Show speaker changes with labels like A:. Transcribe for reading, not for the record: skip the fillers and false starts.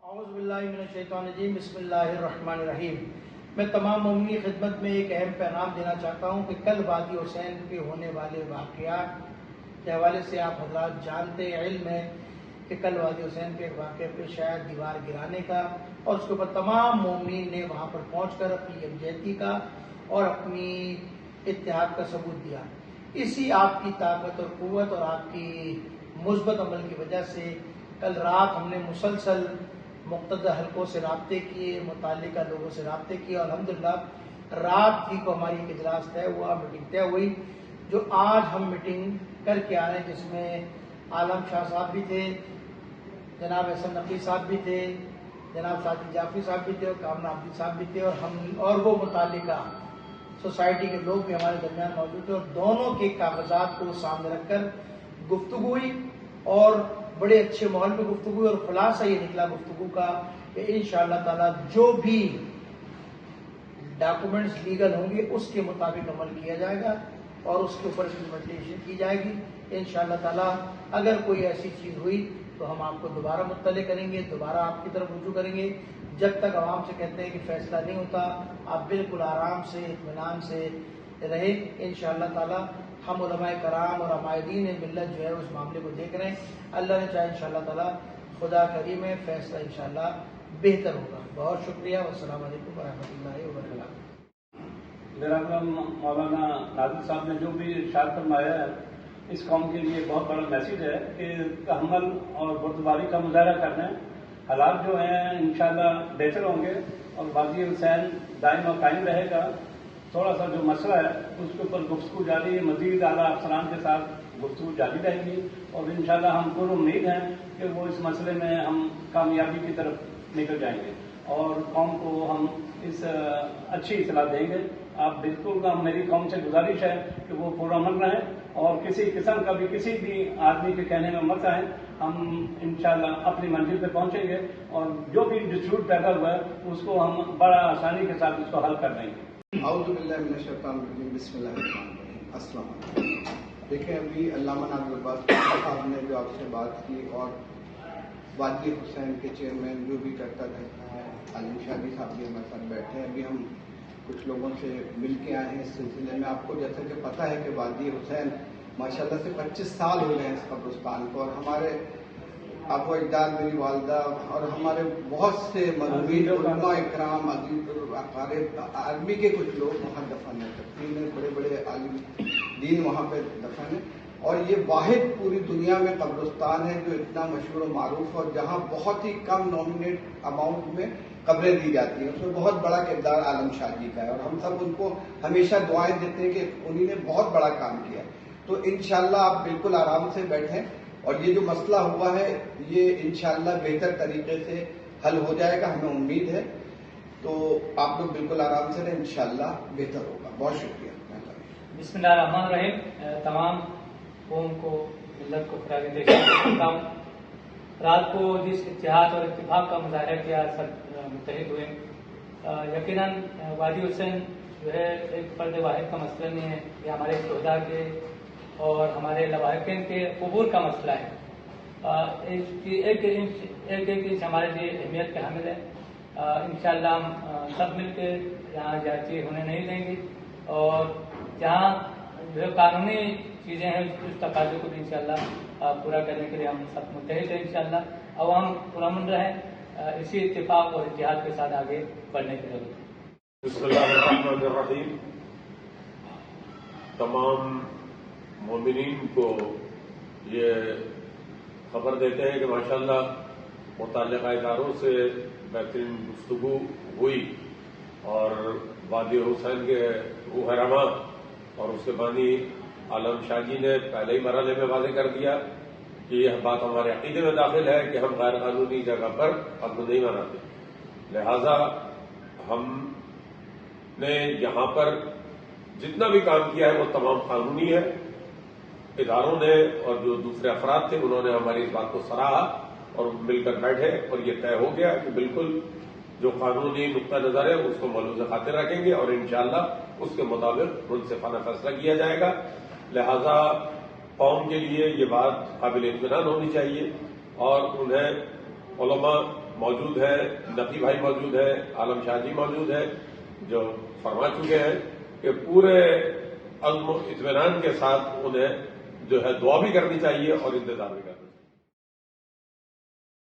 A: اعوذ باللہ من الشیطان الرجیم بسم اللہ الرحمن الرحیم۔ میں تمام مومنی خدمت میں ایک اہم پیغام دینا چاہتا ہوں کہ کل وادی حسین پہ ہونے والے واقعات کے حوالے سے آپ حضرات جانتے علم ہے کہ کل وادی حسین پہ ایک واقعہ پیش آیا دیوار گرانے کا، اور اس کے اوپر تمام مومنین نے وہاں پر پہنچ کر اپنی یکجہتی کا اور اپنی اتحاد کا ثبوت دیا۔ اسی آپ کی طاقت اور قوت اور آپ کی مثبت عمل کی وجہ سے کل رات ہم نے مسلسل مقتدر حلقوں سے رابطے کیے، متعلقہ لوگوں سے رابطے کیے، اور الحمدللہ رات ہی کو ہماری ایک اجلاس طے ہوا، میٹنگ طے ہوئی، جو آج ہم میٹنگ کر کے آ رہے ہیں، جس میں عالم شاہ صاحب بھی تھے، جناب احسن نقوی صاحب بھی تھے، جناب ساجد جعفری صاحب بھی تھے، اور کامران عابدین صاحب بھی تھے، اور ہم اور وہ متعلقہ سوسائٹی کے لوگ بھی ہمارے درمیان موجود تھے، اور دونوں کے کاغذات کو سامنے رکھ کر گفتگو ہوئی، اور بڑے اچھے ماحول میں گفتگو ہوئی، اور خلاصہ یہ نکلا گفتگو کا کہ انشاءاللہ تعالی جو بھی ڈاکومنٹس لیگل ہوں گے اس کے مطابق عمل کیا جائے گا اور اس کے اوپر امپلیمنٹیشن کی جائے گی انشاءاللہ تعالی۔ اگر کوئی ایسی چیز ہوئی تو ہم آپ کو دوبارہ مطلع کریں گے، دوبارہ آپ کی طرف رجوع کریں گے۔ جب تک عوام سے کہتے ہیں کہ فیصلہ نہیں ہوتا، آپ بالکل آرام سے اطمینان سے رہے انشاءاللہ تعالی۔ ہم علماء کرام اور عمائدین ملت جو ہے اس معاملے کو دیکھ رہے ہیں، اللہ نے چاہے انشاءاللہ تعالی، خدا کریم ہے، فیصلہ انشاءاللہ بہتر ہوگا۔ بہت شکریہ، والسلام علیکم ورحمۃ اللہ وبرکاتہ۔
B: میرا نام مولانا ناظر صاحب نے جو بھی ارشاد فرمایا ہے، اس قوم کے لیے بہت بڑا میسیج ہے کہ تحمل اور بردباری کا مظاہرہ کرنا ہے۔ حالات جو ہیں انشاءاللہ بہتر ہوں گے اور وادی حسین دائم و قائم رہے گا۔ تھوڑا سا جو مسئلہ ہے اس کے اوپر گفتگو جاری ہے، مزید اعلیٰ افسران کے ساتھ گفتگو جاری رہے گی، اور انشاءاللہ ہم پر امید ہیں کہ وہ اس مسئلے میں ہم کامیابی کی طرف نکل جائیں گے اور قوم کو ہم اس اچھی اطلاع دیں گے۔ آپ بالکل میری قوم سے گزارش ہے کہ وہ پرامن رہیں اور کسی قسم کا بھی کسی بھی آدمی کے کہنے میں مت آئیں۔ ہم انشاءاللہ اپنی منزل پہ پہنچیں گے اور جو بھی ڈسپیوٹ پیدا ہوا ہے اس کو ہم بڑا آسانی کے ساتھ اس کو حل کر دیں گے۔
C: اعوذ باللہ من الشیطان الرجیم بسم اللہ الرحمن الرحیم۔ السلام علیکم۔ دیکھیں ابھی علامہ ناظر عباس صاحب نے جو آپ سے بات کی اور وادی حسین کے چیئرمین جو بھی کرتا رہتا ہے عالم شادی صاحب بھی ہمارے ساتھ بیٹھے ہیں۔ ابھی ہم کچھ لوگوں سے مل کے آئے ہیں اس سلسلے میں۔ آپ کو جیسا کہ پتہ ہے کہ وادی حسین ماشاءاللہ سے 25 سال ہو گئے ہیں اس قبرستان کو، اور ہمارے ابو اجداد، میری والدہ اور ہمارے بہت سے مرحومین علماء اکرام، عزیز اقارب، آرمی کے کچھ لوگ وہاں دفن ہیں، تقریباً بڑے بڑے عالم دین وہاں پہ دفن ہیں، اور یہ واحد پوری دنیا میں قبرستان ہے جو اتنا مشہور و معروف، اور جہاں بہت ہی کم نامنیٹ اماؤنٹ میں قبریں دی جاتی ہیں۔ اس میں بہت بڑا کردار عالم شاہ جی کا ہے، اور ہم سب ان کو ہمیشہ دعائیں دیتے ہیں کہ انہی نے بہت بڑا کام کیا۔ تو انشاءاللہ آپ بالکل آرام سے بیٹھیں، اور یہ جو مسئلہ ہوا ہے یہ انشاءاللہ بہتر طریقے سے حل ہو جائے گا، ہمیں امید ہے۔ تو آپ لوگ بالکل آرام سے رہیں، انشاءاللہ بہتر ہوگا۔ بہت شکریہ۔
D: بسم اللہ الرحمن الرحیم۔ تمام قوم کو، ملت کو خراج تحسین کرتا ہوں۔ رات کو جس اتحاد اور اتفاق کا مظاہرہ کیا، سب متحد ہوئے۔ یقیناً وادی حسین جو ہے ایک فرد واحد کا مسئلہ نہیں ہے، یہ ہمارے شہداء کے اور ہمارے لواحقین کے عبور کا مسئلہ ہے۔ ایک انچ ہمارے لیے اہمیت کا حامل ہے۔ انشاءاللہ ہم سب مل کے یہاں جاتی ہونے نہیں دیں گے، اور جہاں جو ہے قانونی چیزیں ہیں اس تقاضے کو بھی انشاءاللہ پورا کرنے کے لیے ہم سب متحد ہیں۔ انشاءاللہ عوام پرامن رہیں، اسی اتفاق اور اتحاد کے ساتھ آگے بڑھنے کی ضرورت ہے۔
E: بسم اللہ الرحمن الرحیم۔ تمام مومنین کو یہ خبر دیتے ہیں کہ ماشاءاللہ متعلقہ اداروں سے بہترین گفتگو ہوئی، اور وادی حسین کے روح رواں اور اس کے بانی عالم شاہ جی نے پہلے ہی مرحلے میں واضح کر دیا کہ یہ بات ہمارے عقیدے میں داخل ہے کہ ہم غیر قانونی جگہ پر قدم نہیں مناتے، لہذا ہم نے یہاں پر جتنا بھی کام کیا ہے وہ تمام قانونی ہے۔ اداروں نے اور جو دوسرے افراد تھے انہوں نے ہماری اس بات کو سراہا اور مل کر بیٹھے، اور یہ طے ہو گیا کہ بالکل جو قانونی نقطہ نظر ہے اس کو ملحوظ خاطر رکھیں گے، اور انشاءاللہ اس کے مطابق منصفانہ فیصلہ کیا جائے گا۔ لہذا قوم کے لیے یہ بات قابل اطمینان ہونی چاہیے، اور انہیں علماء موجود ہے، نقی بھائی موجود ہے، عالم شاہ جی موجود ہے، جو فرما چکے ہیں کہ پورے عزم و اطمینان کے ساتھ انہیں جو ہے دعا بھی کرنی چاہیے اور انتظار بھی کرنا